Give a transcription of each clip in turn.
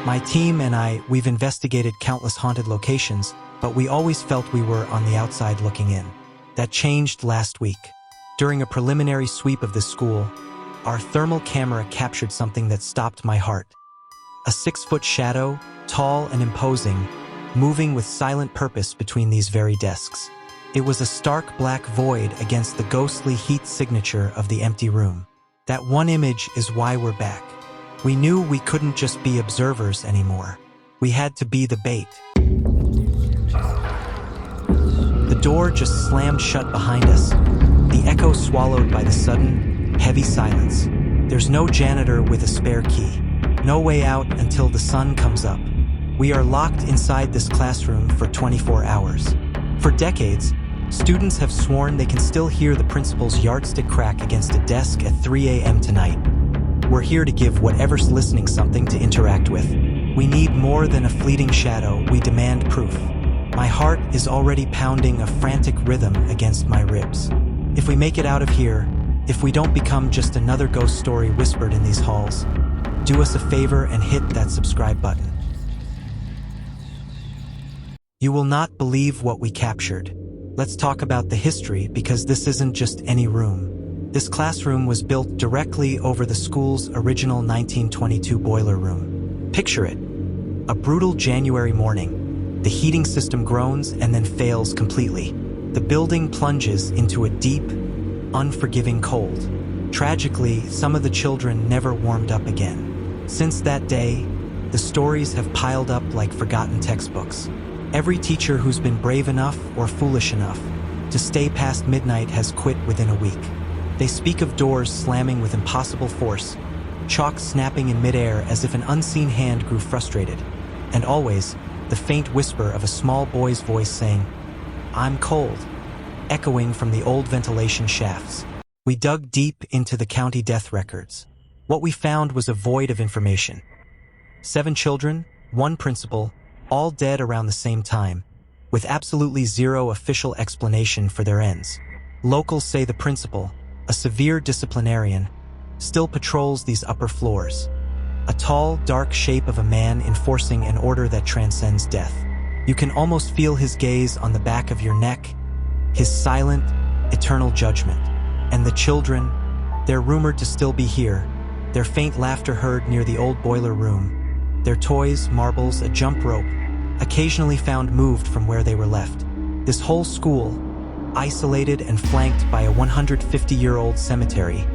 My team and we've investigated countless haunted locations, but we always felt we were on the outside looking in. That changed last week. During a preliminary sweep of this school, our thermal camera captured something that stopped my heart. A 6-foot shadow, tall and imposing, moving with silent purpose between these very desks. It was a stark black void against the ghostly heat signature of the empty room. That one image is why we're back. We knew we couldn't just be observers anymore. We had to be the bait. The door just slammed shut behind us, the echo swallowed by the sudden, heavy silence. There's no janitor with a spare key. No way out until the sun comes up. We are locked inside this classroom for 24 hours. For decades, students have sworn they can still hear the principal's yardstick crack against a desk at 3 a.m. tonight. We're here to give whatever's listening something to interact with. We need more than a fleeting shadow, we demand proof. My heart is already pounding a frantic rhythm against my ribs. If we make it out of here, if we don't become just another ghost story whispered in these halls, do us a favor and hit that subscribe button. You will not believe what we captured. Let's talk about the history, because this isn't just any room. This classroom was built directly over the school's original 1922 boiler room. Picture it. A brutal January morning. The heating system groans and then fails completely. The building plunges into a deep, unforgiving cold. Tragically, some of the children never warmed up again. Since that day, the stories have piled up like forgotten textbooks. Every teacher who's been brave enough or foolish enough to stay past midnight has quit within a week. They speak of doors slamming with impossible force, chalk snapping in midair as if an unseen hand grew frustrated, and always the faint whisper of a small boy's voice saying, "I'm cold," echoing from the old ventilation shafts. We dug deep into the county death records. What we found was a void of information. 7 children, 1 principal, all dead around the same time, with absolutely zero official explanation for their ends. Locals say the principal, a severe disciplinarian, still patrols these upper floors. A tall, dark shape of a man enforcing an order that transcends death. You can almost feel his gaze on the back of your neck, his silent, eternal judgment. And the children, they're rumored to still be here, their faint laughter heard near the old boiler room. Their toys, marbles, a jump rope, occasionally found moved from where they were left. This whole school, isolated and flanked by a 150-year-old cemetery,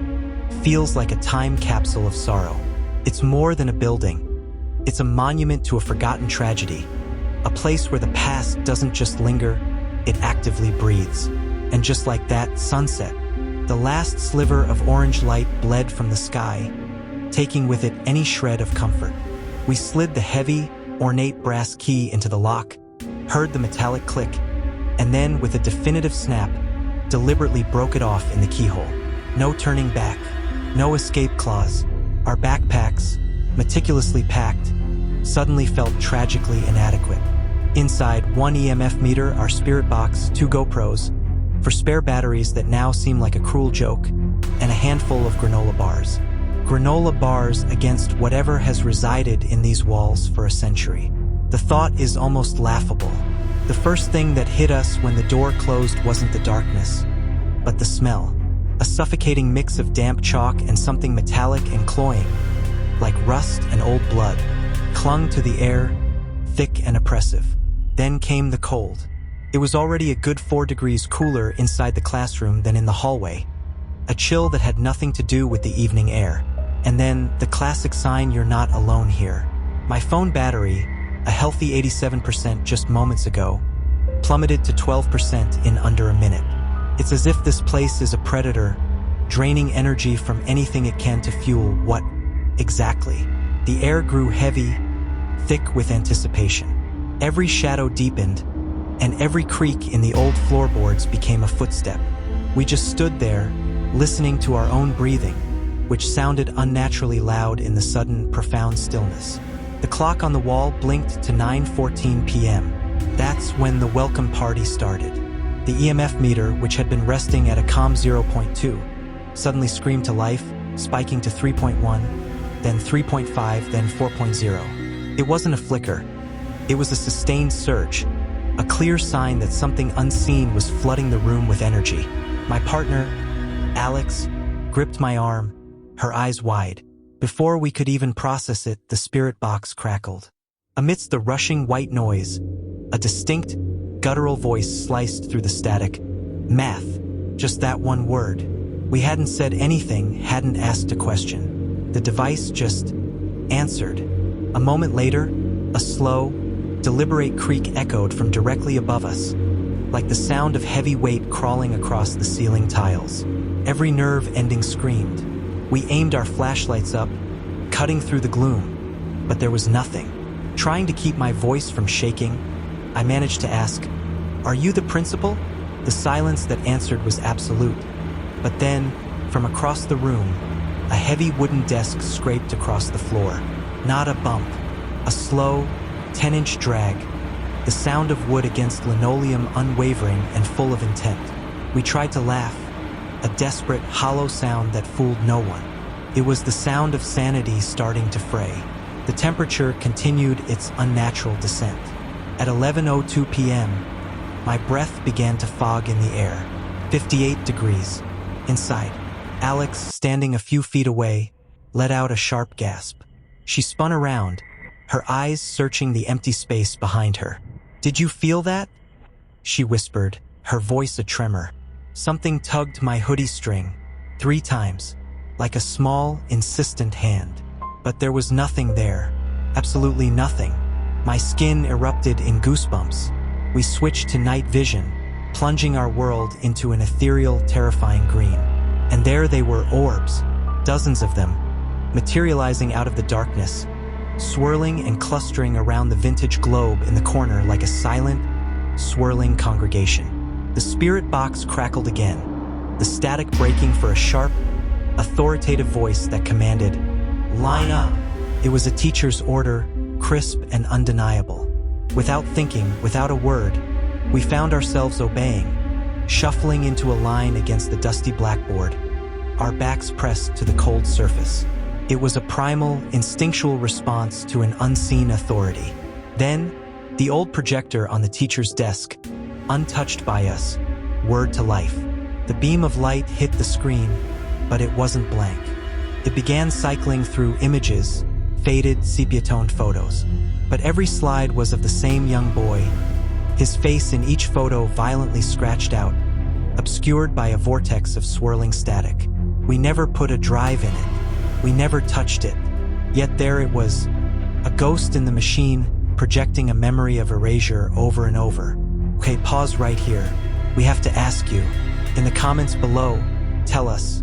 feels like a time capsule of sorrow. It's more than a building. It's a monument to a forgotten tragedy, a place where the past doesn't just linger, it actively breathes. And just like that, sunset. The last sliver of orange light bled from the sky, taking with it any shred of comfort. We slid the heavy, ornate brass key into the lock, heard the metallic click, and then, with a definitive snap, deliberately broke it off in the keyhole. No turning back, no escape clause. Our backpacks, meticulously packed, suddenly felt tragically inadequate. Inside, 1 EMF meter, our spirit box, 2 GoPros, for spare batteries that now seem like a cruel joke, and a handful of granola bars. Granola bars against whatever has resided in these walls for a century. The thought is almost laughable. The first thing that hit us when the door closed wasn't the darkness, but the smell. A suffocating mix of damp chalk and something metallic and cloying, like rust and old blood, clung to the air, thick and oppressive. Then came the cold. It was already a good 4 degrees cooler inside the classroom than in the hallway, a chill that had nothing to do with the evening air. And then, the classic sign you're not alone here. My phone battery, a healthy 87% just moments ago, plummeted to 12% in under a minute. It's as if this place is a predator, draining energy from anything it can to fuel what exactly. The air grew heavy, thick with anticipation. Every shadow deepened, and every creak in the old floorboards became a footstep. We just stood there, listening to our own breathing, which sounded unnaturally loud in the sudden, profound stillness. The clock on the wall blinked to 9:14 p.m. That's when the welcome party started. The EMF meter, which had been resting at a calm 0.2, suddenly screamed to life, spiking to 3.1, then 3.5, then 4.0. It wasn't a flicker. It was a sustained surge, a clear sign that something unseen was flooding the room with energy. My partner, Alex, gripped my arm, her eyes wide. Before we could even process it, the spirit box crackled. Amidst the rushing white noise, a distinct, guttural voice sliced through the static. Math. Just that one word. We hadn't said anything, hadn't asked a question. The device just answered. A moment later, a slow, deliberate creak echoed from directly above us, like the sound of heavy weight crawling across the ceiling tiles. Every nerve ending screamed. We aimed our flashlights up, cutting through the gloom, but there was nothing. Trying to keep my voice from shaking, I managed to ask, "Are you the principal?" The silence that answered was absolute. But then, from across the room, a heavy wooden desk scraped across the floor. Not a bump, a slow, 10-inch drag, the sound of wood against linoleum unwavering and full of intent. We tried to laugh, a desperate, hollow sound that fooled no one. It was the sound of sanity starting to fray. The temperature continued its unnatural descent. At 11:02 p.m., my breath began to fog in the air. 58 degrees. Inside, Alex, standing a few feet away, let out a sharp gasp. She spun around, her eyes searching the empty space behind her. "Did you feel that?" she whispered, her voice a tremor. Something tugged my hoodie string 3 times, like a small, insistent hand. But there was nothing there. Absolutely nothing. My skin erupted in goosebumps. We switched to night vision, plunging our world into an ethereal, terrifying green. And there they were, orbs, dozens of them, materializing out of the darkness, swirling and clustering around the vintage globe in the corner like a silent, swirling congregation. The spirit box crackled again, the static breaking for a sharp, authoritative voice that commanded, "Line up." It was a teacher's order, crisp and undeniable. Without thinking, without a word, we found ourselves obeying, shuffling into a line against the dusty blackboard, our backs pressed to the cold surface. It was a primal, instinctual response to an unseen authority. Then, the old projector on the teacher's desk, untouched by us, whirred to life. The beam of light hit the screen, but it wasn't blank. It began cycling through images, faded, sepia-toned photos. But every slide was of the same young boy, his face in each photo violently scratched out, obscured by a vortex of swirling static. We never put a drive in it. We never touched it. Yet there it was, a ghost in the machine, projecting a memory of erasure over and over. Okay, pause right here. We have to ask you, in the comments below, tell us,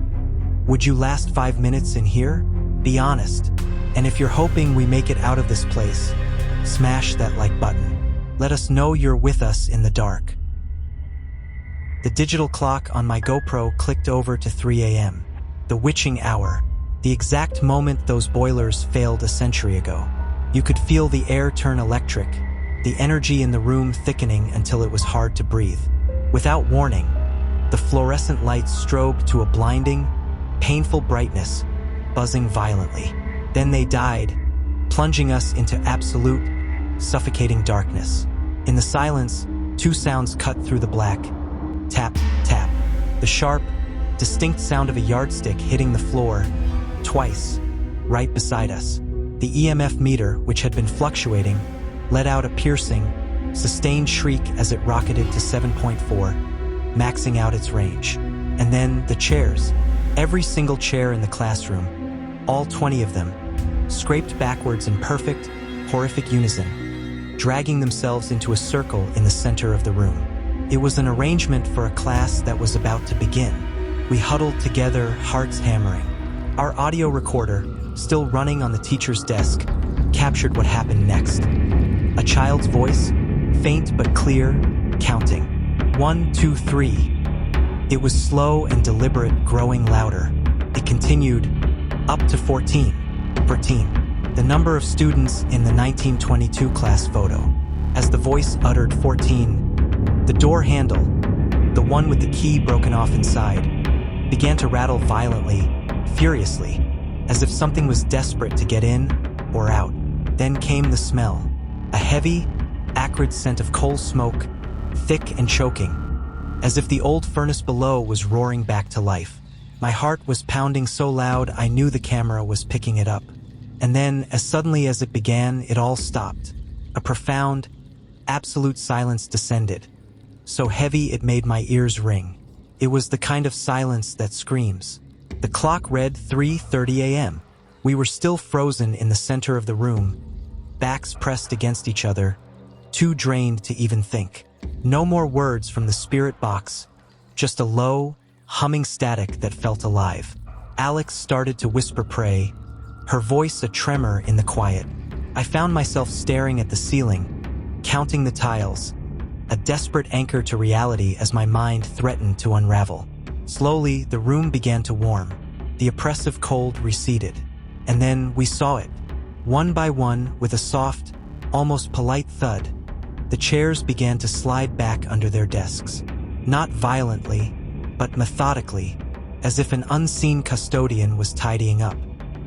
would you last 5 minutes in here? Be honest. And if you're hoping we make it out of this place, smash that like button. Let us know you're with us in the dark. The digital clock on my GoPro clicked over to 3 a.m. The witching hour, the exact moment those boilers failed a century ago. You could feel the air turn electric, the energy in the room thickening until it was hard to breathe. Without warning, the fluorescent lights strobed to a blinding, painful brightness, buzzing violently. Then they died, plunging us into absolute, suffocating darkness. In the silence, 2 sounds cut through the black. Tap, tap. The sharp, distinct sound of a yardstick hitting the floor, twice, right beside us. The EMF meter, which had been fluctuating, let out a piercing, sustained shriek as it rocketed to 7.4, maxing out its range. And then the chairs. Every single chair in the classroom, all 20 of them, scraped backwards in perfect, horrific unison, dragging themselves into a circle in the center of the room. It was an arrangement for a class that was about to begin. We huddled together, hearts hammering. Our audio recorder, still running on the teacher's desk, captured what happened next. A child's voice, faint but clear, counting. 1, 2, 3. It was slow and deliberate, growing louder. It continued, up to 14. 14. The number of students in the 1922 class photo. As the voice uttered 14, the door handle, the one with the key broken off inside, began to rattle violently, furiously, as if something was desperate to get in or out. Then came the smell, a heavy, acrid scent of coal smoke, thick and choking, as if the old furnace below was roaring back to life. My heart was pounding so loud I knew the camera was picking it up. And then, as suddenly as it began, it all stopped. A profound, absolute silence descended, so heavy it made my ears ring. It was the kind of silence that screams. The clock read 3:30 a.m. We were still frozen in the center of the room, backs pressed against each other, too drained to even think. No more words from the spirit box, just a low, humming static that felt alive. Alex started to whisper pray, her voice a tremor in the quiet. I found myself staring at the ceiling, counting the tiles, a desperate anchor to reality as my mind threatened to unravel. Slowly, the room began to warm. The oppressive cold receded. And then we saw it. One by one, with a soft, almost polite thud, the chairs began to slide back under their desks. Not violently, but methodically, as if an unseen custodian was tidying up.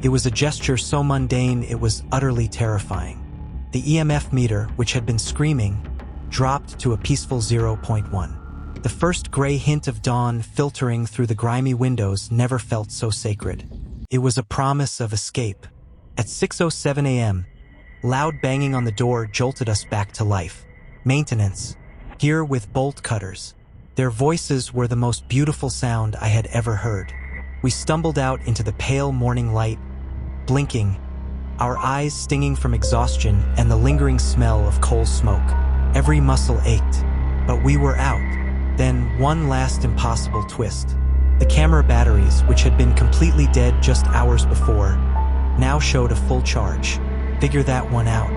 It was a gesture so mundane it was utterly terrifying. The EMF meter, which had been screaming, dropped to a peaceful 0.1. The first gray hint of dawn filtering through the grimy windows never felt so sacred. It was a promise of escape. At 6:07 a.m., loud banging on the door jolted us back to life. Maintenance, here with bolt cutters. Their voices were the most beautiful sound I had ever heard. We stumbled out into the pale morning light, blinking, our eyes stinging from exhaustion and the lingering smell of coal smoke. Every muscle ached, but we were out. Then one last impossible twist. The camera batteries, which had been completely dead just hours before, now showed a full charge. Figure that one out.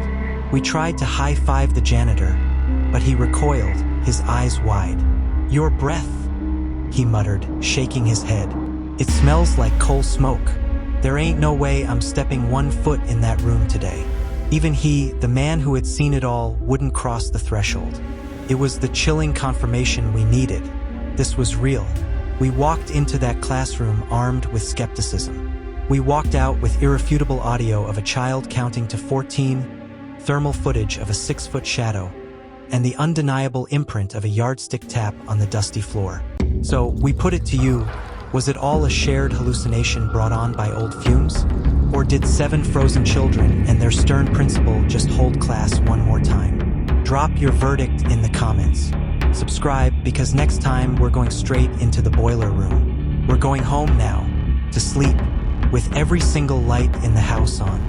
We tried to high-five the janitor, but he recoiled, his eyes wide. "Your breath," he muttered, shaking his head. "It smells like coal smoke. There ain't no way I'm stepping 1 foot in that room today." Even he, the man who had seen it all, wouldn't cross the threshold. It was the chilling confirmation we needed. This was real. We walked into that classroom armed with skepticism. We walked out with irrefutable audio of a child counting to 14, thermal footage of a 6-foot shadow, and the undeniable imprint of a yardstick tap on the dusty floor. So, we put it to you, was it all a shared hallucination brought on by old fumes? Or did 7 frozen children and their stern principal just hold class one more time? Drop your verdict in the comments. Subscribe, because next time we're going straight into the boiler room. We're going home now, to sleep, with every single light in the house on.